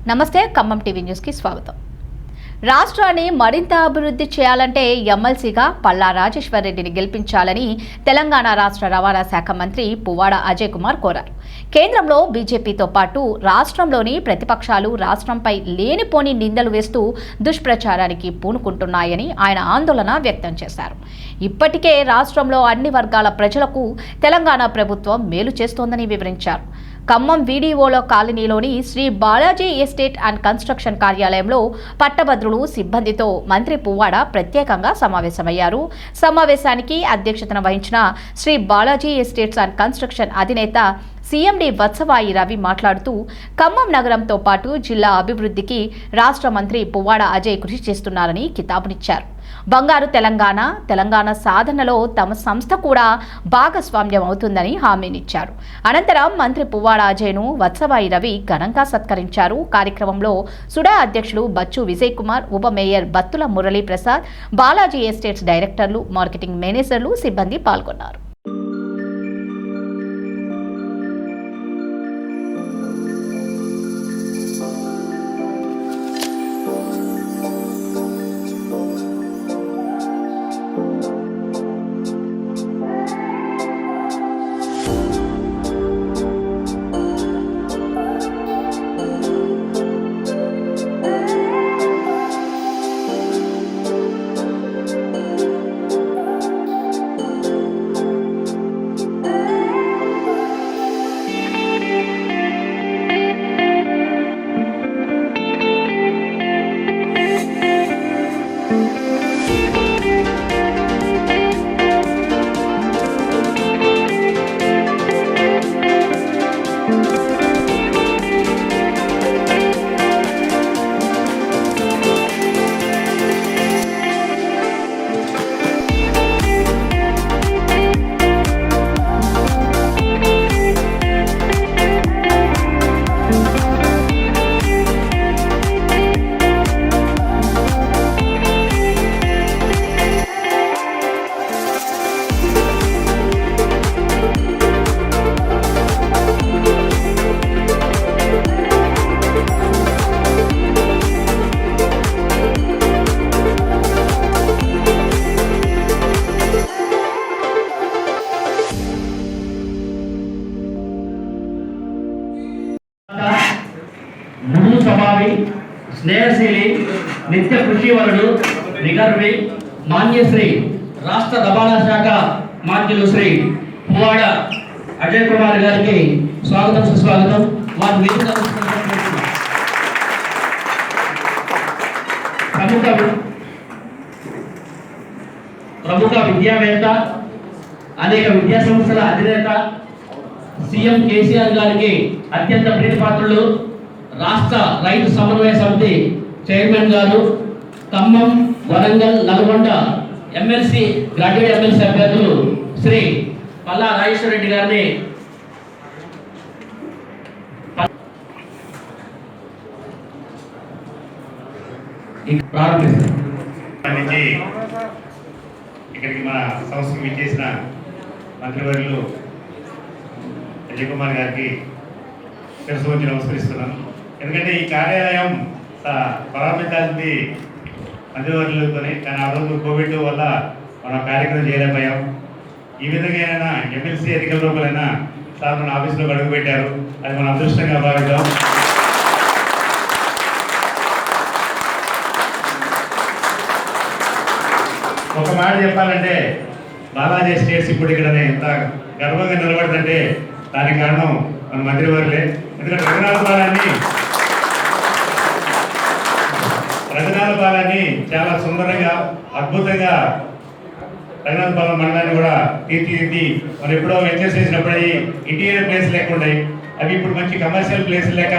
నమస్తే, ఖమ్మం టీవీ న్యూస్కి స్వాగతం. రాష్ట్రాన్ని మరింత అభివృద్ధి చేయాలంటే ఎమ్మెల్సీగా పల్లా రాజేశ్వర్ రెడ్డిని గెలిపించాలని తెలంగాణ రాష్ట్ర రవాణా శాఖ మంత్రి పువ్వాడ అజయ్ కుమార్ కోరారు. కేంద్రంలో బీజేపీతో పాటు రాష్ట్రంలోని ప్రతిపక్షాలు రాష్ట్రంపై లేనిపోని నిందలు వేస్తూ దుష్ప్రచారానికి పూనుకుంటున్నాయని ఆయన ఆందోళన వ్యక్తం చేశారు. ఇప్పటికే రాష్ట్రంలో అన్ని వర్గాల ప్రజలకు తెలంగాణ ప్రభుత్వం మేలు చేస్తోందని వివరించారు. ఖమ్మం వీడిఓలో కాలనీలోని Shri Balaji estate and construction కార్యాలయంలో పట్టభద్రులు సిబ్బందితో మంత్రి పువ్వాడ ప్రత్యేకంగా సమావేశమయ్యారు. సమావేశానికి అధ్యక్షతన వహించిన Shri Balaji estates and construction అధినేత సీఎండీ వత్సవాయి రవి మాట్లాడుతూ ఖమ్మం నగరంతో పాటు జిల్లా అభివృద్ధికి రాష్ట్ర మంత్రి పువ్వాడ అజయ్ కృషి చేస్తున్నారని కితాబునిచ్చారు. బంగారు తెలంగాణ సాధనలో తమ సంస్థ కూడా భాగస్వామ్యం అవుతుందని హామీనిచ్చారు. అనంతరం మంత్రి పువ్వాడ అజయ్ను వత్సవాయి రవి ఘనంగా సత్కరించారు. కార్యక్రమంలో సుడా అధ్యక్షులు బచ్చు విజయ్ కుమార్, ఉప మేయర్ బత్తుల మురళీ ప్రసాద్, బాలాజీ ఎస్టేట్స్ డైరెక్టర్లు, మార్కెటింగ్ మేనేజర్లు, సిబ్బంది పాల్గొన్నారు. మృదు స్వభావి, స్నేహశీలి, నిత్య కృషివరుడు, నిగర్వి, మాన్యశ్రీ రాష్ట్ర రవాణా శాఖ మంత్రులు శ్రీ పువ్వాడ అజయ్ కుమార్ గారికి స్వాగతం, సుస్వాగతం. వారి ప్రముఖ విద్యావేత్త, అనేక విద్యా సంస్థల అధినేత, సీఎం కేసీఆర్ గారికి అత్యంత ప్రీతిపాత్రులు, రాష్ట్ర రైతు సమన్వయ సమితి చైర్మన్ గారు, Khammam, Warangal, Nalgonda MLC graduate MLC అభ్యర్థులు శ్రీ పల్లా రాజేశ్వర్ రెడ్డి గారిని ప్రారంభిస్తారు. ఇక్కడికి మన సంస్థకు విచ్చేసిన మంత్రివర్యులు అజయ్ కుమార్ గారికి శిరస్సు వచ్చి నమస్కరిస్తున్నాను. ఎందుకంటే ఈ కార్యాలయం ప్రారంభించాల్సింది మంత్రివర్యులతోనే, కానీ ఆ రోజు కోవిడ్ వల్ల మనం కార్యక్రమం చేయలేకపోయాం. ఈ విధంగా ఎమ్మెల్సీ ఎన్నికల రూపాయలైనా సార్ మన ఆఫీసులో అడుగు పెట్టారు, అది మన అదృష్టంగా భావిద్దాం. ఒక మాట చెప్పాలంటే బాలాజీ ఎస్టేట్స్ ఇప్పుడు ఇక్కడ ఎంత గర్వంగా నిలబడిందంటే దానికి కారణం మన మంత్రివర్యులే. ఎందుకంటే రఘునాథపాలెన్ని చాలా సుందరంగా, అద్భుతంగా రఘునాథపాలెం మండలాన్ని కూడా తీర్చిదిద్ది మనం ఎప్పుడో వెంచర్స్ చేసినప్పుడు ఇంటీరియర్ ప్లేస్ లేకుండా అవి ఇప్పుడు మంచి కమర్షియల్ ప్లేస్ లేక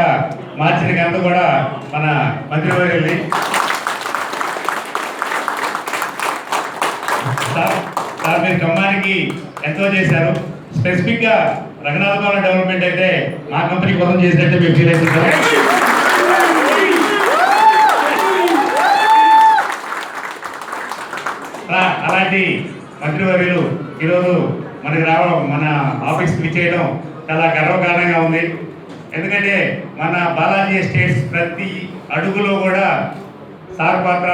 మార్చిన ఘనత కూడా మన మంత్రివర్యుల్ని. సార్ మీరు ఖమ్మానికి ఎంతో చేశారు. స్పెసిఫిక్గా రఘునాథపాలెం డెవలప్మెంట్ అయితే మా కంపెనీ కోసం చేసినట్టే మేము ఫీల్ అవుతుంటాం. అలాంటి మంత్రివర్యులు ఈరోజు మనకి రావడం, మన ఆఫీస్కి విచ్చేయడం చాలా గర్వకారణంగా ఉంది. ఎందుకంటే మన బాలాజీ ఎస్టేట్స్ ప్రతి అడుగులో కూడా సార్ పాత్ర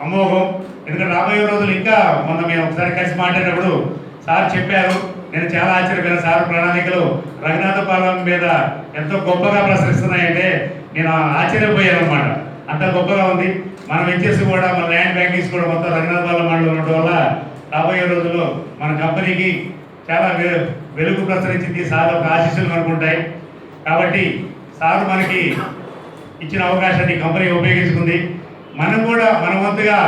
అమోఘం. ఎందుకంటే రాబోయే రోజులు ఇంకా మొన్న మేము ఒకసారి కలిసి మాట్లాడినప్పుడు సార్ చెప్పారు, నేను చాలా ఆశ్చర్యపోయిన సార్ ప్రణాళికలు రఘునాథపాలెం మీద ఎంతో గొప్పగా ప్రసరిస్తున్నాయంటే నేను ఆశ్చర్యపోయాను అనమాట. అంత గొప్పగా ఉంది. మనం ఇచ్చేసి కూడా మన ల్యాండ్ బ్యాంకింగ్స్ కూడా మొత్తం రఘునాథపాలెం మండలం ఉండడం వల్ల రాబోయే రోజుల్లో మన కంపెనీకి చాలా వెలుగు ప్రసరించింది. సార్ ఒక ఆశీస్సులు మనకు ఉంటాయి. కాబట్టి సార్ మనకి ఇచ్చిన అవకాశాన్ని కంపెనీ ఉపయోగించుకుంది. మనం కూడా మన వంతుగా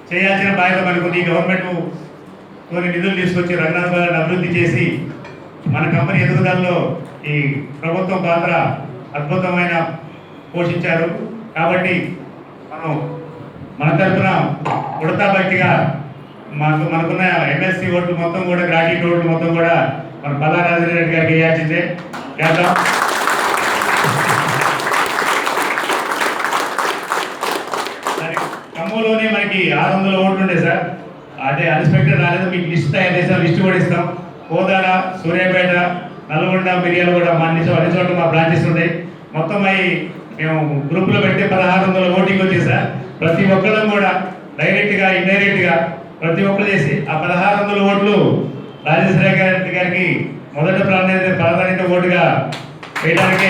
చేయాల్సిన బాధ్యత మనకుంది. గవర్నమెంట్ కొన్ని నిధులు తీసుకొచ్చి రఘునాథపాలెం అభివృద్ధి చేసి మన కంపెనీ ఎదుగుదలలో ఈ ప్రభుత్వం పాత్ర అద్భుతమైన పోషించారు. కాబట్టి మనం మన తరఫున ఉడతా భక్తిగా మనకున్న ఎమ్మెల్సీ ఓట్లు మొత్తం కూడా గ్రాట్యుటీ ఓట్లు మొత్తం కూడా మన పల్లా రాజరెడ్డి గారికి వేయాల్సిందే. చేద్దాం. సరే, ఖమ్మంలోనే మనకి 600 ఓట్లు ఉండే సార్. అదే అన్ఎక్స్పెక్టెడ్ రాలేదు. మీకు లిస్ట్ తయారు చేసాం, లిస్ట్ కూడా ఇస్తాం. కోదాడ, సూర్యాపేట, నల్గొండ, మిర్యాలగూడ అన్ని చోట్ల మా బ్రాంచెస్ ఉంటాయి. మొత్తం అవి మేము గ్రూప్లో పెడితే 1600 ఓటింగ్ వచ్చింది సార్. ప్రతి ఒక్కరు కూడా డైరెక్ట్గా ఇండైరెక్ట్గా ప్రతి ఒక్కరు చేసి ఆ 1600 ఓట్లు రాజేశ్వర గారికి మొదట ప్రాధాన్యత ఓటుగా వేయడానికే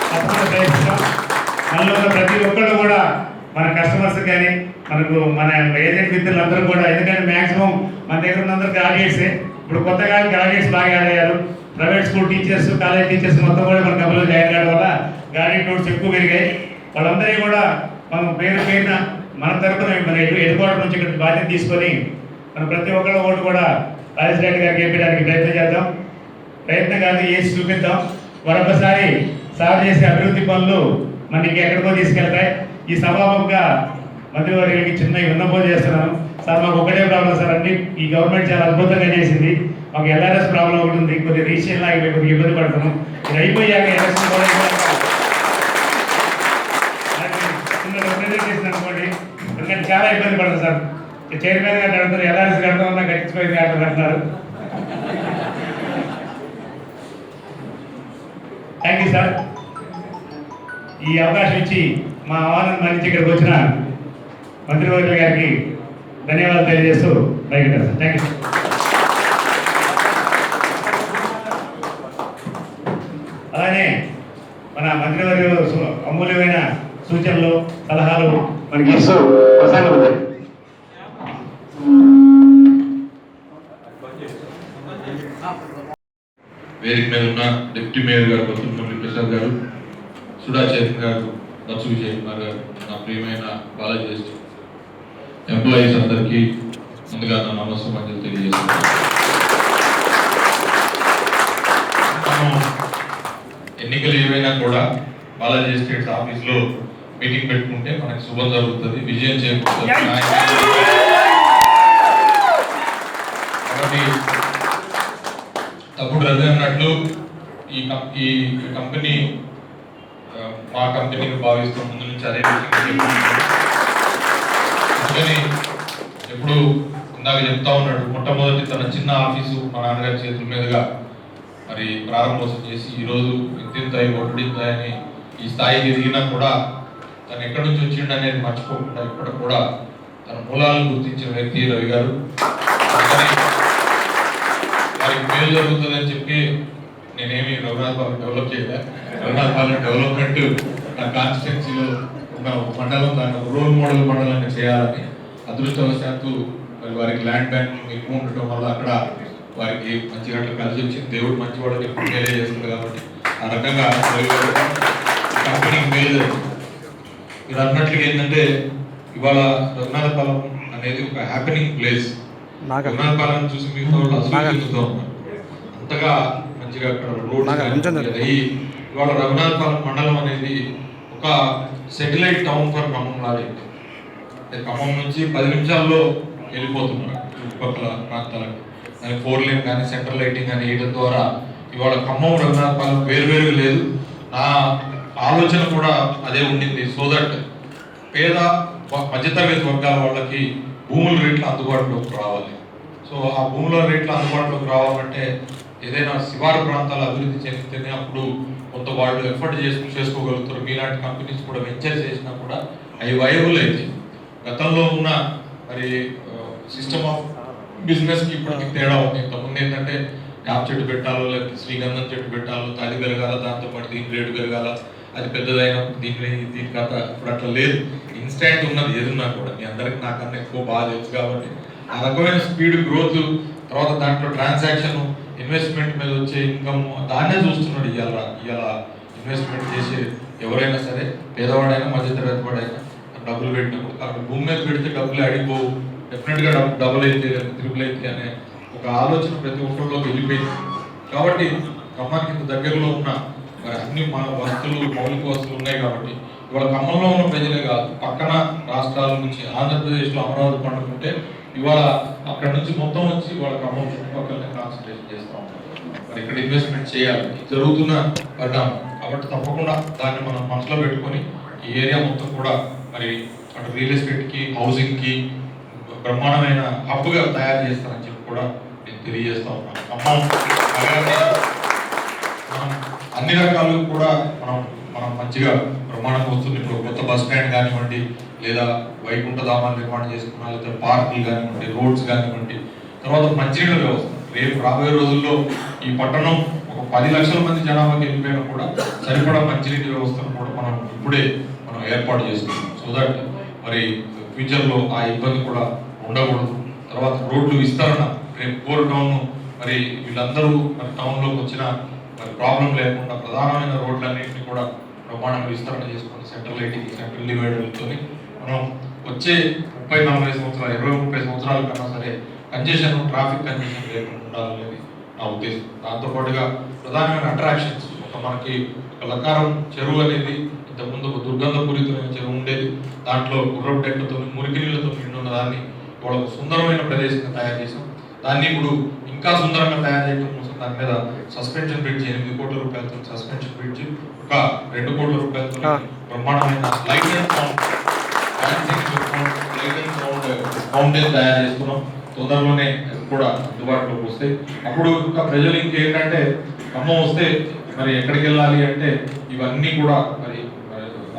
తప్పకుండా ప్రయత్నిస్తాం. మనలో ప్రతి ఒక్కళ్ళు కూడా మన కస్టమర్స్ కానీ మన ఏజెంట్ మిత్రులందరూ కూడా, ఎందుకంటే మ్యాక్సిమం మన దగ్గర ఉన్నందరూ గ్రాడ్యుయేట్సే. ఇప్పుడు కొత్తగా గ్రాడ్యుయేట్స్ బాగా యాడ్ అయ్యారు. Private school teachers, college teachers మొత్తం కూడా మన కంపెనీలో జాయిన్ కావడం వల్ల గ్రాడ్యుయేట్ నోట్స్ ఎక్కువ పెరిగాయి. వాళ్ళందరినీ కూడా మనం పేరున మన తరఫున మన హెడ్ క్వార్టర్ నుంచి ఇక్కడ బాధ్యత తీసుకొని మన ప్రతి ఒక్కళ్ళ ఓటు కూడా రాజేష్ రెడ్డి గారికి వేయడానికి ప్రయత్నం చేద్దాం. ప్రయత్నం కాదు, వేసి చూపిద్దాం. మరొకసారి సార్ చేసే అభివృద్ధి పనులు మనకి ఎక్కడికో తీసుకెళ్తాయి. ఈ సభాముఖంగా మంత్రివర్యులకి చిన్న విన్నపం చేస్తున్నాను. సార్ మాకు ఒకటే ప్రాబ్లం సార్, అన్ని ఈ గవర్నమెంట్ చాలా అద్భుతంగా చేసింది. మాకు ఎల్ఆర్ఎస్ ప్రాబ్లం ఒకటి ఉంది. కొద్దిగా రీజియన్ లాగా కొద్దిగా ఇబ్బంది పడుతున్నాం. ఇది అయిపోయాక ఎలక్షన్ కూడా చేసిన అనుకోండి, ఎందుకంటే చాలా ఇబ్బంది పడుతుంది సార్. చైర్మన్ గారు అడుగుతారు, ఎల్ఆర్ఎస్ కడతామన్నా గట్టించుకోయింది అంటున్నారు. Thank you sir. ఈ అవకాశం ఇచ్చి మా ఆహ్వానం మన్నించి ఇక్కడికి వచ్చిన మంత్రివర్యుల గారికి ధన్యవాదాలు తెలియజేస్తూ బయటకు సార్. Thank you. అలానే మన మంత్రివర్యులు అమూల్యమైన సూచనలు, సలహాలు మనకి ఇస్తూ ప్రసంగం. వేదిక మీద ఉన్న డిప్యూటీ మేయర్ గారు బతుకుమల్లి ప్రసాద్ గారు, సుధా చైతన్య గారు, బత్సు విజయ్ కుమార్ గారు, నా ప్రియమైన బాలాజీ ఎంప్లాయీస్ అందరికీ ముందుగా నా నమస్కారం తెలియజేస్తున్నాను. ఎన్నికలు ఏవైనా కూడా బాలాజీ ఎస్టేట్స్ ఆఫీస్లో మీటింగ్ పెట్టుకుంటే మనకి శుభం జరుగుతుంది, విజయం చేకూరుతుంది. కాబట్టి తప్పుడు రవి అన్నట్లు ఈ కంపెనీ మా కంపెనీని భావిస్తూ ముందు నుంచి అదే అందుకని ఎప్పుడు ఇందాక చెప్తా ఉన్నాడు, మొట్టమొదటి తన చిన్న ఆఫీసు మా నాన్నగారి చేతుల మీదుగా మరి ప్రారంభోత్సవం చేసి ఈరోజు ఇంతింతాయి ఒడ్డింతాయని ఈ స్థాయికి ఎదిగినా కూడా తను ఎక్కడి నుంచి వచ్చిండు అనేది మర్చిపోకుండా ఇప్పుడు కూడా తన మూలాలను గుర్తించిన వ్యక్తి రవి గారు. వారికి మేలు జరుగుతుందని చెప్పి నేనేమి రఘునాథపాలెం డెవలప్ చేయలే. రఘునాథపాలెం డెవలప్మెంట్ నా కాన్స్టిట్యున్సీలో ఉన్న ఒక మండలం, దాన్ని ఒక రోల్ మోడల్ మండలంగా చేయాలని అదృష్టవశాత్తు మరి వారికి ల్యాండ్ బ్యాంక్ ఎక్కువ ఉండటం వల్ల అక్కడ వారికి మంచిగా అట్లా కలిసి వచ్చింది. దేవుడు మంచి వాళ్ళకి ఎప్పుడు మేలే చేస్తుంది కాబట్టి ఆ రకంగా కంపెనీకి మేలు. మీరు అన్నట్లుగా ఏంటంటే ఇవాళ రఘునాథపాలెం అనేది ఒక హ్యాపెనింగ్ ప్లేస్. రఘునాథపాలెం చూసి మిగతా వాళ్ళు అసలు అంతగా మంచిగా అక్కడ రోడ్ ఇవాళ రఘునాథపాలెం మండలం అనేది ఒక సెటిలైట్ టౌన్ ఫర్ ఖమ్మం లాగా. ఖమ్మం నుంచి 10 నిమిషాల్లో వెళ్ళిపోతున్నారు చుట్టుపక్కల ప్రాంతాలకు. 4 లేన్ కానీ సెంట్రల్ లైటింగ్ కానీ వేయడం ద్వారా ఇవాళ ఖమ్మం రఘునాథపాలెం వేరువేరు లేదు. నా ఆలోచన కూడా అదే ఉండింది. సో దట్ పేద మధ్యతరగతి వర్గాల వాళ్ళకి భూముల రేట్లు అందుబాటులోకి రావాలి. సో ఆ భూముల రేట్లు అందుబాటులోకి రావాలంటే ఏదైనా శివారు ప్రాంతాలు అభివృద్ధి చెందితేనే అప్పుడు కొంత వాళ్ళు ఎఫర్ట్ చేసుకోగలుగుతారు. మీలాంటి కంపెనీస్ కూడా వెంచర్ చేసినా కూడా అవి వైబుల్ అయితే గతంలో ఉన్న మరి సిస్టమ్ ఆఫ్ బిజినెస్కి ఇప్పటికి తేడా ఉంది. ఇంతకుముందు ఏంటంటే యాప్ చెట్టు పెట్టాలో లేకపోతే శ్రీగంధం చెట్టు పెట్టాలో అది పెరగాల, దాంతోపాటు దీని రేటు పెరగాల, అది పెద్దదైనప్పుడు దీని కథ ఇప్పుడు అట్లా లేదు. ఇన్స్టాంట్ ఉన్నది ఏదున్నా కూడా మీ అందరికి నాకన్నా ఎక్కువ బాగా తెలుసు కాబట్టి ఆ రకమైన స్పీడ్ గ్రోత్, తర్వాత దాంట్లో ట్రాన్సాక్షన్, ఇన్వెస్ట్మెంట్ మీద వచ్చే ఇన్కమ్ దాన్నే చూస్తున్నాడు. ఇవాళ ఇన్వెస్ట్మెంట్ చేసే ఎవరైనా సరే, పేదవాడైనా మధ్యతరగతి వాడైనా డబ్బులు పెట్టినప్పుడు అక్కడ భూమి మీద పెడితే డబ్బులు అడిగిపోవు, డెఫినెట్గా డబుల్ అయితే త్రిపుల్ అయితే అనే ఒక ఆలోచన ప్రతి ఒక్కరిలోకి వెళ్ళిపోయింది. కాబట్టి ఖమ్మానికి దగ్గరలో ఉన్న మరి అన్ని మన వస్తువులు, మౌలిక వస్తువులు ఉన్నాయి కాబట్టి ఇవాళ ఖమ్మంలో ఉన్న ప్రజలే కాదు, పక్కన రాష్ట్రాల నుంచి ఆంధ్రప్రదేశ్లో అమరావతి పండుకుంటే ఇవాళ అక్కడ నుంచి మొత్తం వచ్చి వాళ్ళ ఖమ్మం చుట్టుపక్కలనే కాన్సన్ట్రేషన్ చేస్తూ ఉంటారు. మరి ఇక్కడ ఇన్వెస్ట్మెంట్ చేయాలి, జరుగుతున్న పరిణామం కాబట్టి తప్పకుండా దాన్ని మనం మనసులో పెట్టుకొని ఈ ఏరియా మొత్తం కూడా మరి అటు రియల్ ఎస్టేట్కి, హౌసింగ్కి బ్రహ్మాండమైన హబ్గా తయారు చేస్తారని చెప్పి కూడా నేను తెలియజేస్తా ఉన్నాను. ఖమ్మం అన్ని రకాలు కూడా మనం మంచిగా బ్రహ్మాండంగా వస్తుంది. ఇప్పుడు కొత్త బస్ స్టాండ్ కానివ్వండి, లేదా వైకుంఠ ధామాలు నిర్మాణం చేసుకున్నా, లేదా పార్కులు కానివ్వండి, రోడ్స్ కానివ్వండి, తర్వాత మంచినీళ్ళ వ్యవస్థ. రేపు రాబోయే రోజుల్లో ఈ పట్టణం ఒక 10 లక్షల మంది జనాభాకి వెళ్ళిపోయినా కూడా సరిపడా మంచినీటి వ్యవస్థను కూడా మనం ఇప్పుడే ఏర్పాటు చేసుకున్నాం. సో దట్ మరి ఫ్యూచర్లో ఆ ఇబ్బంది కూడా ఉండకూడదు. తర్వాత రోడ్లు విస్తరణ, రేపు కోర్ టౌన్ మరి వీళ్ళందరూ మరి టౌన్లోకి వచ్చిన మరి ప్రాబ్లం లేకుండా ప్రధానమైన రోడ్లన్నింటినీ కూడా బ్రహ్మాండంగా విస్తరణ చేసుకుని సెంట్రల్ లైటింగ్, సెంట్రల్ డివైడర్లతో మనం వచ్చే 30-40 సంవత్సరాలు, 20-30 సంవత్సరాల కన్నా సరే ట్రాఫిక్ కంజెషన్ లేకుండా ఉండాలనేది నా ఉద్దేశం. దాంతోపాటుగా ప్రధానమైన అట్రాక్షన్స్, మనకి లక్కారం చెరువు అనేది ఇంతకుముందు ఒక దుర్గంధపూరితమైన చెరువు ఉండేది. దాంట్లో గుర్రపు డెక్కతో, మురికి నీళ్లతో నిండున్న దాన్ని ఒక సుందరమైన ప్రదేశంగా తయారు చేసాం. దాన్ని ఇప్పుడు ఇంకా సుందరంగా తయారు చేయడం కోసం దాని మీద సస్పెన్షన్ బ్రిడ్జ్, 8 కోట్ల రూపాయలతో సస్పెన్షన్ బ్రిడ్జ్, ఒక 2 కోట్ల రూపాయలతో బ్రహ్మాండమైన లైట్ అండ్ సౌండ్ ఫౌంటైన్ తయారు చేస్తున్నాం. తొందరలోనే కూడా అందుబాటులోకి వస్తాయి. అప్పుడు ఇంకా ప్రజలు ఇంకేంటంటే ఖమ్మం వస్తే మరి ఎక్కడికి వెళ్ళాలి అంటే ఇవన్నీ కూడా మరి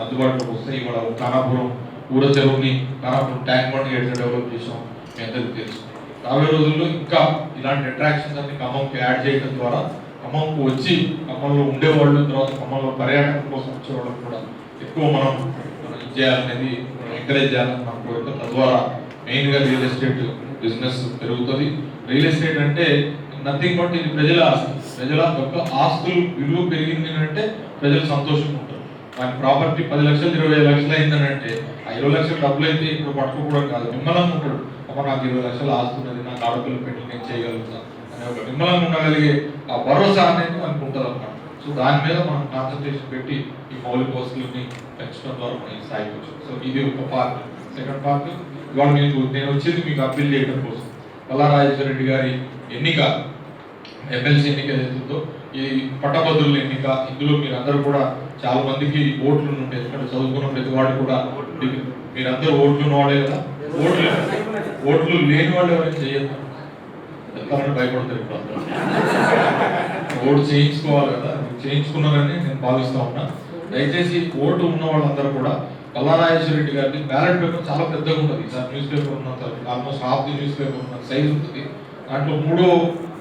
అందుబాటులోకి వస్తాయి. ఇవాళ ఖానాపురం ఊర చెరువుని, ఖానాపురం ట్యాంక్ బండ్ ఎట్లా డెవలప్ చేసాం మీ అందరికీ తెలుసు. రాబోయే రోజుల్లో ఇంకా ఇలాంటి అట్రాక్షన్స్ అన్ని ఖమ్మంకి యాడ్ చేయడం ద్వారా ఖమ్మంకు వచ్చి ఖమ్మంలో ఉండేవాళ్ళు, తర్వాత ఖమ్మంలో పర్యాటకం కోసం వచ్చేవాళ్ళకి కూడా ఎక్కువ మనం చేయాలనేది, ఎంకరేజ్ చేయాలని మనం కోరిక. తద్వారా మెయిన్గా రియల్ ఎస్టేట్ బిజినెస్ పెరుగుతుంది. రియల్ ఎస్టేట్ అంటే నథింగ్ బట్ ఇది ప్రజల ఆస్తి. ప్రజల యొక్క ఆస్తులు విలువ పెరిగింది అంటే ప్రజలు సంతోషంగా ఉంటారు. దాని ప్రాపర్టీ 10 లక్షలు 20 లక్షలు అయిందని అంటే ఆ 20 లక్షలు డబ్బులు అయితే ఇప్పుడు పట్టుకోవడం కాదు, నిమ్మలంగా ఉంటాడు. అమ్మ నాకు 20 లక్షలు ఆస్తున్నది, నాకు ఆడపిల్లలు పెట్టి నేను చేయగలుగుతాను అనే ఒక నిమ్మలంగా ఉండగలిగే ఆ భరోసా అనేది మనకు ఉంటుంది అన్నమాట. సో దాని మీద మనం కాన్సన్ట్రేషన్ పెట్టి ఈ మౌలిక వస్తువులని పెంచడం ద్వారా మనం ఈ స్థాయికి వచ్చాం. సో ఇది ఒక పార్ట్. సెకండ్ పార్ట్, ఇవాళ నేను వచ్చేది మీకు అప్పీల్ చేయడం కోసం. పల్లారాజేశ్వర రెడ్డి గారి ఎన్నిక, ఎమ్మెల్సీ ఎన్నిక ఏదైతుందో ఈ పట్టభద్రుల ఎన్నిక, ఇందులో మీరందరూ కూడా చాలా మందికి ఓట్లు ఉంటే, ఎందుకంటే చదువుకున్న ప్రతి వాడు కూడా మీరందరూ ఓట్లు ఉన్నవాడే కదా. ఓట్లు లేని వాళ్ళు ఎవరైనా చేయొద్దు, ఎంతమంది భయపడతారు. ఇప్పుడు అందరూ ఓటు చేయించుకోవాలి కదా, చేయించుకున్నారని నేను భావిస్తా ఉన్నా. దయచేసి ఓటు ఉన్న వాళ్ళందరూ కూడా పల్లారాజేశ్వర రెడ్డి గారిని బ్యాలెట్ పేపర్ చాలా పెద్దగా ఉంటుంది. సార్ న్యూస్ పేపర్ ఉన్నంత almost half the news paper ఉన్న సైజ్ ఉంటుంది. దాంట్లో 3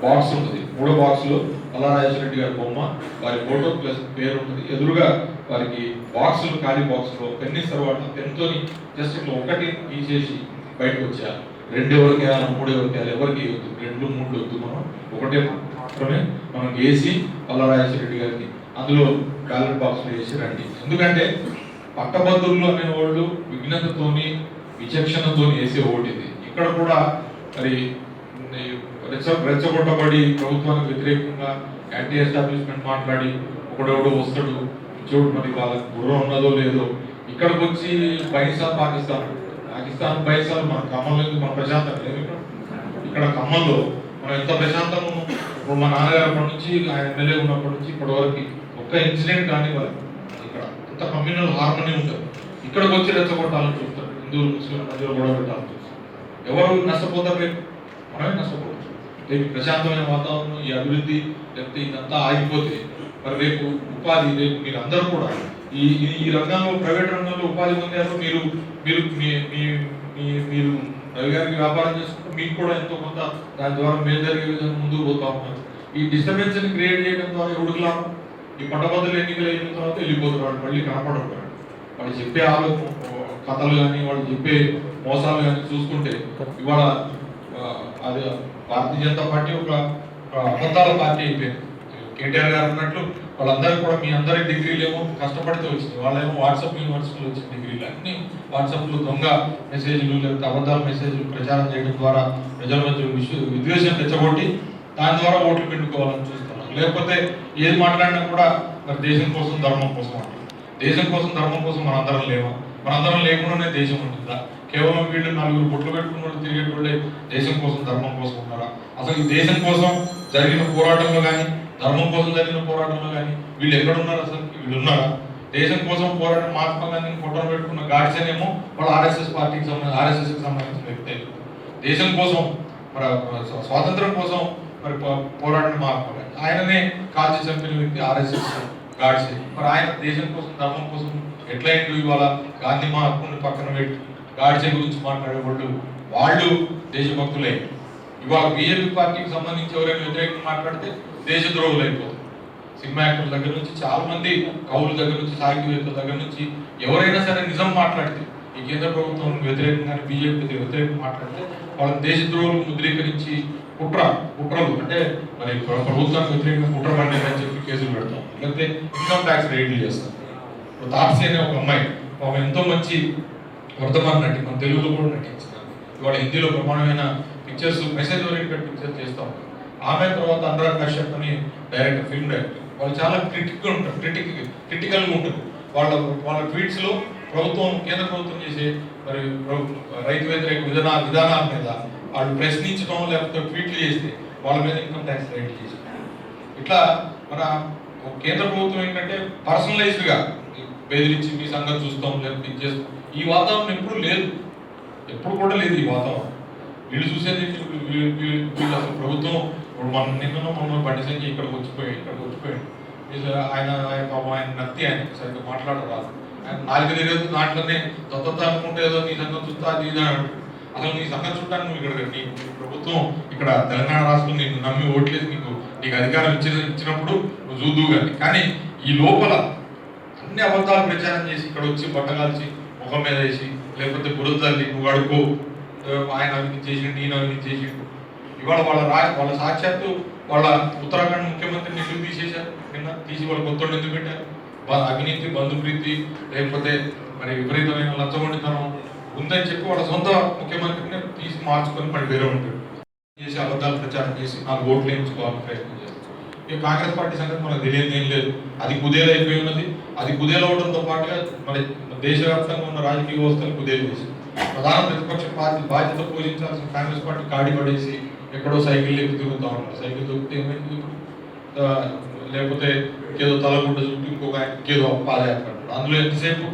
బాక్స్ ఉంటుంది. 3 బాక్స్లో పల్లారాజేశ్వర రెడ్డి గారి బొమ్మ, వారి ఫోటో ప్లస్ పేరు ఉంటుంది. ఎదురుగా వారికి బాక్సులు, ఖాళీ బాక్స్లో పెన్ ఇస్తారు. వాటిని పెన్తోని జస్ట్ ఇట్లా ఒకటి తీసేసి బయటకు వచ్చేయాలి. 2 ఎవరికి వేయాలి, 3 ఎవరికి వేయాలి, ఎవరికి వద్దు, 2, 3 వద్దు. మనం ఒకటే మాత్రమే మనం వేసి పల్లారాజేశ్వర రెడ్డి గారికి అందులో బ్యాలెట్ బాక్స్లో వేసి రండి. ఎందుకంటే పట్టభద్రులు అనేవాళ్ళు విఘ్నతతోని, విచక్షణతోని వేసే ఓటు ఇది. ఇక్కడ కూడా మరి రెచ్చగొట్టబడి ప్రభుత్వానికి వ్యతిరేకంగా యాంటీ ఎస్టాబ్లిష్మెంట్ మాట్లాడి ఒకడెవడో వస్తాడు, చూడు మరి వాళ్ళకి బుర్ర ఉన్నదో లేదో, ఇక్కడికి వచ్చి పాకిస్తాన్ పైసాలు మన ఖమ్మంలో మన ప్రశాంతం లేదు. ఇక్కడ ఖమ్మంలో మనం ఎంత ప్రశాంతం ఉన్నాం. ఇప్పుడు మా నాన్నగారు అప్పటి నుంచి, ఆయన ఎమ్మెల్యే ఉన్నప్పటి నుంచి ఇప్పటి వరకు ఒక్క ఇన్సిడెంట్ కానీ వాళ్ళు ఇక్కడ ఎంత కమ్యూనల్ హార్మనీ ఉంటుంది. ఇక్కడికి వచ్చి రెచ్చగొట్టాలని చూస్తారు, హిందువులు ముస్లింల మధ్యలో గొడవ పెట్టాలని చూస్తారు. ఎవరు నష్టపోతారు? రేపు మనమే నష్టపోవచ్చు. రేపు ప్రశాంతమైన వాతావరణం, ఈ అభివృద్ధి లేకపోతే ఇదంతా ఆగిపోతే మరి రేపు ఉపాధి, రేపు మీరు అందరూ కూడా ఈ ఈ రంగంలో, ప్రైవేట్ రంగంలో ఉపాధి పొందారు. మీరు మీరు మీరు రవి గారికి వ్యాపారం చేసుకుంటే మీకు కూడా ఎంతో కొంత దాని ద్వారా మేలు జరిగే విధంగా ముందుకు పోతా ఉన్నారు. ఈ డిస్టర్బెన్స్ ని క్రియేట్ చేయడం ద్వారా ఎవరికి లాభం? ఈ పట్టభద్రులు ఎన్నికలు అయిన తర్వాత వెళ్ళిపోతున్నారు, మళ్ళీ కనపడతారు. వాళ్ళు చెప్పే కథలు కానీ, వాళ్ళు చెప్పే మోసాలు కానీ చూసుకుంటే ఇవాళ అది భారతీయ జనతా పార్టీ ఒక అబద్ధాల పార్టీ అయిపోయింది. కేటీఆర్ గారు అన్నట్లు వాళ్ళందరూ కూడా మీ అందరి డిగ్రీలు ఏమో కష్టపడితే వచ్చింది, వాళ్ళేమో వాట్సాప్ యూనివర్సిటీలో వచ్చిన డిగ్రీలు అన్ని వాట్సాప్లో దొంగ మెసేజ్లు లేకపోతే అబద్ధాల మెసేజ్లు ప్రచారం చేయడం ద్వారా ప్రజల మధ్య విద్వేషం తెచ్చగొట్టి దాని ద్వారా ఓట్లు పెట్టుకోవాలని చూస్తున్నారు. లేకపోతే ఏది మాట్లాడినా కూడా మరి దేశం కోసం, ధర్మం కోసం అంటారు. దేశం కోసం, ధర్మం కోసం మనందరం లేవా? మనందరం లేకుండానే దేశం ఉంటుందా? కేవలం వీళ్ళు నలుగురు బొట్లు పెట్టుకున్న వాళ్ళు తిరిగేటోళ్ళే దేశం కోసం, ధర్మం కోసం ఉన్నారా? అసలు ఈ దేశం కోసం జరిగిన పోరాటంలో కానీ, ధర్మం కోసం జరిగిన పోరాటంలో కానీ వీళ్ళు ఎక్కడున్నారు? అసలు వీళ్ళు ఉన్నారా? దేశం కోసం పోరాటం మహాత్మా గాంధీని ఫోటోలు పెట్టుకున్న గాడ్సేనేమో వాళ్ళు ఆర్ఎస్ఎస్కి సంబంధించిన వ్యక్తి. దేశం కోసం, మరి స్వాతంత్రం కోసం మరి పోరాడిన మహాత్మా గాంధీ, ఆయననే కాల్చి చంపిన వ్యక్తి ఆర్ఎస్ఎస్ గాడ్సే. మరి ఆయన దేశం కోసం, ధర్మం కోసం ఎట్లయిండు? ఇవాళ గాంధీ మహాత్ముని పక్కన పెట్టి గాడ్సే గురించి మాట్లాడే వాళ్ళు దేశభక్తులే. ఇవాళ బీజేపీ పార్టీకి సంబంధించి ఎవరైనా వ్యతిరేకంగా మాట్లాడితే దేశద్రోహులు అయిపోతారు. సినిమా యాక్టర్ల దగ్గర నుంచి చాలా మంది, కవుల దగ్గర నుంచి, సాహిత్యవేత్తల దగ్గర నుంచి ఎవరైనా సరే నిజం మాట్లాడితే, ఈ కేంద్ర ప్రభుత్వం వ్యతిరేకంగా, బీజేపీ వ్యతిరేకంగా మాట్లాడితే వాళ్ళని దేశద్రోహులు ముద్రీకరించి కుట్రలు అంటే మరి ప్రభుత్వానికి వ్యతిరేకంగా కుట్ర పడినాయని చెప్పి కేసులు పెడతాం, లేకపోతే ఇన్కమ్ ట్యాక్స్ రైడ్లు చేస్తాం. ఇప్పుడు తాప్సీ అనే ఒక అమ్మాయి ఎంతో మంచి వర్ధమాన నటి, మన తెలుగులో కూడా నటించినారు. ఇవాళ హిందీలో ప్రమాణమైన పిక్చర్స్, మెసేజ్ ఓరియంటెడ్ పిక్చర్స్ చేస్తూ ఉంటారు. ఆమె తర్వాత అనురాగ్ కశ్యప్ అని డైరెక్టర్, ఫిల్మ్ డైరెక్టర్, వాళ్ళు చాలా క్రిటికల్గా ఉంటారు. వాళ్ళ ట్వీట్స్లో ప్రభుత్వం, కేంద్ర ప్రభుత్వం చేసే మరి రైతు వ్యతిరేక విధానాల మీద వాళ్ళు ప్రశ్నించడం లేకపోతే ట్వీట్లు చేస్తే వాళ్ళ మీద ఇన్కమ్ ట్యాక్స్ రైడ్ చేసి, ఇట్లా మన కేంద్ర ప్రభుత్వం ఏంటంటే పర్సనలైజ్డ్గా బెదిరించి మీ సంగతి చూస్తాం లేకపోతే ఇది చేస్తాం. ఈ వాతావరణం ఎప్పుడు లేదు, ఎప్పుడు కూడా లేదు ఈ వాతావరణం. వీళ్ళు చూసేది వీళ్ళు అసలు ప్రభుత్వం నిన్న బండి సంజయ్ ఇక్కడికి వచ్చిపోయాడు. ఆయన నత్తి, ఆయన సరిగ్గా మాట్లాడరాదు, ఆయన నాలుగు తెలియదు, దాంట్లోనే తొత్త అనుకుంటే ఏదో నీ సంగతి చూస్తా అది ఇది అని. అసలు నీ సంగతి చూడటానికి నువ్వు ఇక్కడ నీ ప్రభుత్వం ఇక్కడ తెలంగాణ రాష్ట్రం నీకు నమ్మి ఓట్లేదు, నీకు అధికారం ఇచ్చినప్పుడు నువ్వు చూద్దు కానీ ఈ లోపల అన్ని అబద్ధాలు ప్రచారం చేసి ఇక్కడ వచ్చి బట్టగాల్చి ముఖం మీద వేసి లేకపోతే బురదల్లి నువ్వు అడుకో, ఆయన అవినీతి చేసిండు, ఈయన అవినీతి చేసిండు. ఇవాళ వాళ్ళ సాక్షాత్తు వాళ్ళ ఉత్తరాఖండ్ ముఖ్యమంత్రిని ఎందుకు తీసేశారు? నిన్న తీసి వాళ్ళు కొత్త ఎందుకు పెట్టారు? అవినీతి, బంధుప్రీతి లేకపోతే మరి విపరీతమైన లంచగొండితనం ఉందని చెప్పి వాళ్ళ సొంత ముఖ్యమంత్రిని తీసి మార్చుకొని మళ్ళీ వేరే ఉంటాడు చేసి అబద్ధాలు ప్రచారం చేసి నాకు ఓట్లు వేయించుకోవాలని ప్రయత్నం చేస్తారు. ఇక కాంగ్రెస్ పార్టీ సంగతి మనకు తెలియదు ఏం లేదు, అది కుదేలు అయిపోయి ఉన్నది. అది కుదేలవడంతో పాటుగా మరి దేశవ్యాప్తంగా ఉన్న రాజకీయ వ్యవస్థను కుదేలు చేసి ప్రధాన ప్రతిపక్ష పార్టీ బాధ్యత పోషించాల్సిన కాంగ్రెస్ పార్టీ కాడి పడేసి ఎక్కడో సైకిల్ ఎక్కి తిరుగుతూ ఉంటారు. సైకిల్ దొరికితే ఏమైంది? లేకపోతే ఏదో తలగుడ్డ చుట్టూ ఇంకొక ఏదో పాదయాత్ర, అందులో ఎంతసేపు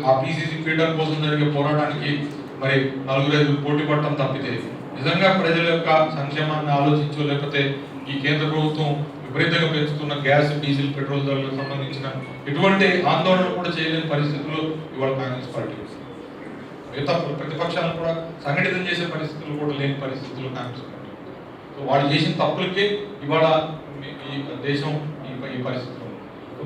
ఆ పీసీసీ ఫీడర్ కోసం జరిగే పోరాటానికి మరి 4-5 పోటీ పడటం తప్పితే నిజంగా ప్రజల యొక్క సంక్షేమాన్ని ఆలోచించో లేకపోతే ఈ కేంద్ర ప్రభుత్వం విపరీతంగా పెంచుతున్న గ్యాస్, డీజిల్, పెట్రోల్ ధరలకు సంబంధించిన ఎటువంటి ఆందోళన కూడా చేయలేని పరిస్థితుల్లో ఇవాళ కాంగ్రెస్ పార్టీ మిగతా ప్రతిపక్షాలను కూడా సంఘటితం చేసే పరిస్థితులు కూడా లేని పరిస్థితుల్లో కాంగ్రెస్ పార్టీ. సో వాళ్ళు చేసిన తప్పులకి ఇవాళ ఈ దేశం ఈ పరిస్థితుల్లో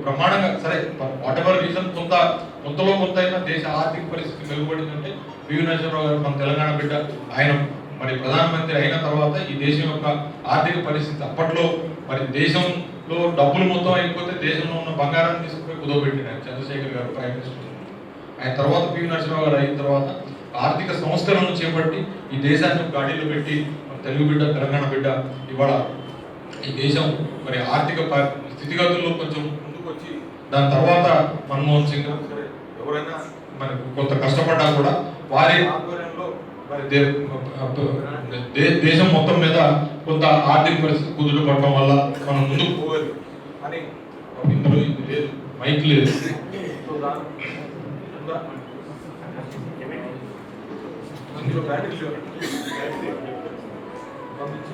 బ్రహ్మాండంగా సరే వాట్ ఎవర్ రీజన్ కొంతలో కొంత అయినా దేశ ఆర్థిక పరిస్థితి మెరుగుపడిందంటే పివి నరసింహారావు గారు మన తెలంగాణ బిడ్డ, ఆయన మరి ప్రధానమంత్రి అయిన తర్వాత ఈ దేశం యొక్క ఆర్థిక పరిస్థితి అప్పట్లో మరి దేశంలో డబ్బులు మొత్తం అయిపోతే దేశంలో ఉన్న బంగారాన్ని తీసుకుపోయి కుదవబెట్టినారు చంద్రశేఖర్ గారు ప్రైమ్ మినిస్టర్. ఆయన తర్వాత పివి నరసింహారావు గారు అయిన తర్వాత ఆర్థిక సంస్కరణను చేపట్టి ఈ దేశాన్ని గాడిలో పెట్టి తెలుగు బిడ్డ, తెలంగాణ బిడ్డ ఇవాళ ఈ దేశం మరి ఆర్థిక స్థితిగతుల్లో కొంచెం ముందుకు వచ్చి దాని తర్వాత మన్మోహన్ సింగ్ సరే ఎవరైనా మరి కొంత కష్టపడ్డా కూడా వారి ఆధ్వర్యంలో మరి దేశం మొత్తం మీద కొంత ఆర్థిక పరిస్థితి కుదుట పడటం వల్ల మనం ముందుకు పోవాలి అని ఇందులో ఇది లేదు, మైక్ లేదు. ఇందులో బ్యాటరీ పంపించి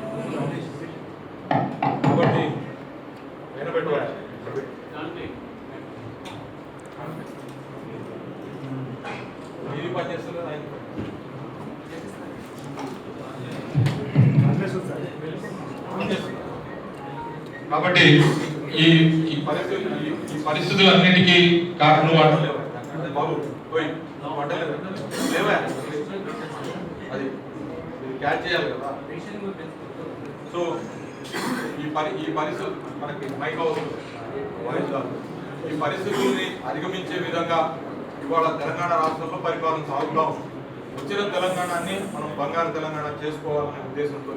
కాబట్టి నేను పెట్టుకోవాలి ఇది పని చేస్తుంది కాబట్టి ఈ పరిస్థితులన్నిటికీ కారణం వాడలేవు బాబు పోయి లేవా అది క్యాచ్ చేయాలి కదా. సో ఈ పరిస్థితి మనకి మైక్ అవసరం వాయిస్ కాదు. ఈ పరిస్థితుల్ని అధిగమించే విధంగా ఇవాళ తెలంగాణ రాష్ట్రంలో పరిపాలన సాగుతా ఉంది. వచ్చిన తెలంగాణని మనం బంగారు తెలంగాణ చేసుకోవాలనే ఉద్దేశంతో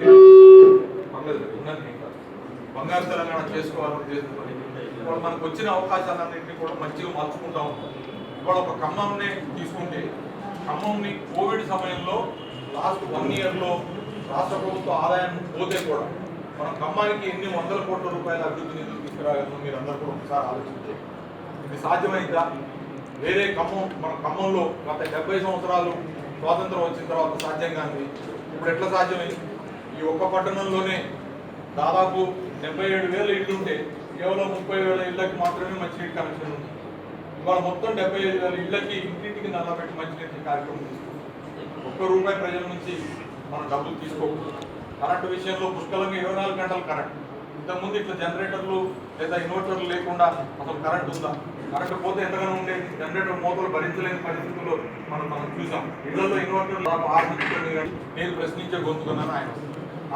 బంగారు తెలంగాణ చేసుకోవాలనే ఉద్దేశంతో ఇవాళ మనకు వచ్చిన అవకాశాలన్నింటినీ కూడా మంచిగా మార్చుకుంటా ఉంటాం. ఇవాళ ఒక ఖమ్మంని తీసుకుంటే ఖమ్మంని కోవిడ్ సమయంలో లాస్ట్ 1 ఇయర్లో రాష్ట్ర ప్రభుత్వ ఆదాయం పోతే కూడా మనం ఖమ్మానికి ఎన్ని వందల కోట్ల రూపాయల అభివృద్ధి నిధులు తీసుకురాగలను మీరు అందరూ కూడా ఒకసారి ఆలోచించే ఇది సాధ్యమైందా? వేరే మన ఖమ్మంలో గత 70 సంవత్సరాలు స్వాతంత్రం వచ్చిన తర్వాత సాధ్యం కానిది ఇప్పుడు ఎట్లా సాధ్యమైంది? ఈ ఒక్క పట్టణంలోనే దాదాపు 77,000 ఇళ్ళు ఉంటే కేవలం 30,000 ఇళ్ళకి మాత్రమే మంచినీటి కనెక్షన్ ఉంది. ఇవాళ మొత్తం 75,000 ఇళ్ళకి ఇంటింటికి నల్లబెట్టి మంచినీటి కార్యక్రమం తీసుకుంటాం. ₹1 ప్రజల నుంచి మనం డబ్బులు తీసుకోకూడదు. కరెంటు విషయంలో పుష్కలంగా 24 గంటలు కరెంట్. ఇంతకుముందు ఇట్లా జనరేటర్లు లేదా ఇన్వర్టర్లు లేకుండా అసలు కరెంట్ ఉందా? కరెంటు పోతే ఎంతగానో ఉండేది. జనరేటర్ మోతలు భరించలేని పరిస్థితుల్లో మనం చూసాం. ఇళ్లలో ఇన్వర్టర్లు 6 నుంచి 9 గంటలు. నేను ప్రశ్నించే గొంతుకున్నాను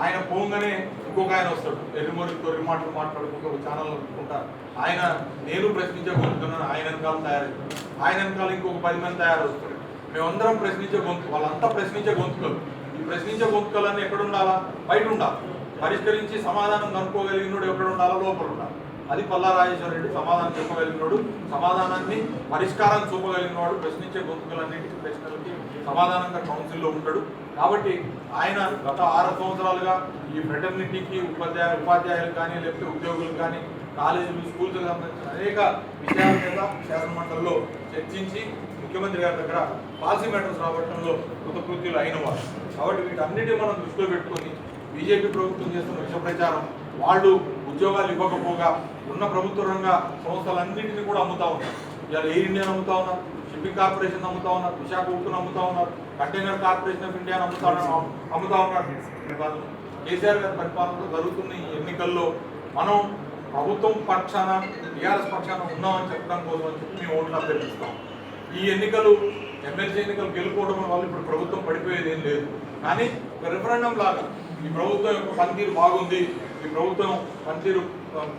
ఆయన పోగానే ఇంకొక ఆయన వస్తాడు. ఎర్రిమొరికి తొర్రి మాటలు మాట్లాడుకుంటూ ఒక ఛానల్ అనుకుంటారు. ఆయన నేను ప్రశ్నించే గొంతుకున్నాను. ఆయన వెనకాల తయారవుతుంది. ఆయన వెనకాల ఇంకొక 10 మంది తయారవుతారు. మేమందరం ప్రశ్నించే గొంతు, వాళ్ళంతా ప్రశ్నించే గొంతుకలు. ఈ ప్రశ్నించే గొంతుకలన్నీ ఎక్కడ ఉండాలా? బయట ఉండాలి. పరిష్కరించి సమాధానం కనుక్కోగలిగినోడు ఎక్కడ ఉండాలో లోపల ఉండాలి. అది పల్లా రాజేశ్వర రెడ్డి సమాధానం చెప్పగలిగినోడు, సమాధానాన్ని పరిష్కారం చూపగలిగినవాడు. ప్రశ్నించే గొంతుకలన్నింటికి ప్రశ్నలకి సమాధానంగా కౌన్సిల్లో ఉంటాడు. కాబట్టి ఆయన గత 6 సంవత్సరాలుగా ఈ ఫ్రెటర్నిటీకి ఉపాధ్యాయులు కానీ లేకపోతే ఉద్యోగులు కానీ కాలేజీలు స్కూల్స్కి సంబంధించిన అనేక విషయాల మీద శాసనమండలిలో చర్చించి ముఖ్యమంత్రి గారి దగ్గర పాలసీ మ్యాటర్స్ రాబట్టడంలో కృతకృత్యులు అయిన వారు. కాబట్టి వీటన్నిటిని మనం దృష్టిలో పెట్టుకొని బీజేపీ ప్రభుత్వం చేస్తున్న విష ప్రచారం, వాళ్ళు ఉద్యోగాలు ఇవ్వకపోగా ఉన్న ప్రభుత్వ రంగ సంస్థలన్నింటినీ కూడా అమ్ముతా ఉన్నారు. ఇవాళ ఎయిర్ ఇండియాని అమ్ముతా ఉన్నారు, షిప్పింగ్ కార్పొరేషన్ అమ్ముతా ఉన్నారు, విశాఖ ఉక్కును అమ్ముతా ఉన్నారు, కంటైనర్ కార్పొరేషన్ ఆఫ్ ఇండియాని అమ్ముతా ఉన్నారు. కేసీఆర్ గారి పరిపాలనలో జరుగుతున్న ఈ ఎన్నికల్లో మనం ప్రభుత్వం పక్షాన టీఆర్ఎస్ పక్షాన ఉన్నామని చెప్పడం కోసం అని చెప్పి మేము ఓట్లు అభ్యర్థిస్తాం. ఈ ఎన్నికలు ఎమ్మెల్సీ ఎన్నికలు గెలుపుకోవడం వల్ల ఇప్పుడు ప్రభుత్వం పడిపోయేది ఏం లేదు. కానీ ఒక రిఫరెండం లాగా ఈ ప్రభుత్వం యొక్క పనితీరు బాగుంది, ఈ ప్రభుత్వం పనితీరు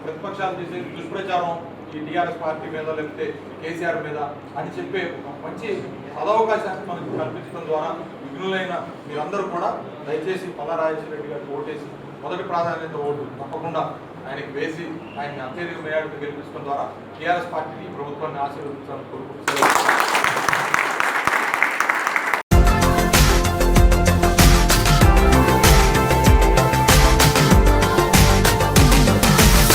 ప్రతిపక్షాలు చేసే దుష్ప్రచారం ఈ టీఆర్ఎస్ పార్టీ మీద లేకపోతే కేసీఆర్ మీద అని చెప్పే ఒక మంచి సదవకాశాన్ని మనకు కల్పించడం ద్వారా విఘ్నులైన మీరందరూ కూడా దయచేసి పల్లా రాజేశ్వర రెడ్డి గారికి ఓటేసి మొదటి ప్రాధాన్యత ఓటు తప్పకుండా ఆయనకి వేసి ఆయన్ని అత్యధిక మేయాడితో గెలిపించడం ద్వారా టీఆర్ఎస్ పార్టీని ప్రభుత్వాన్ని ఆశీర్వదించాలని కోరుకుంటున్నారు.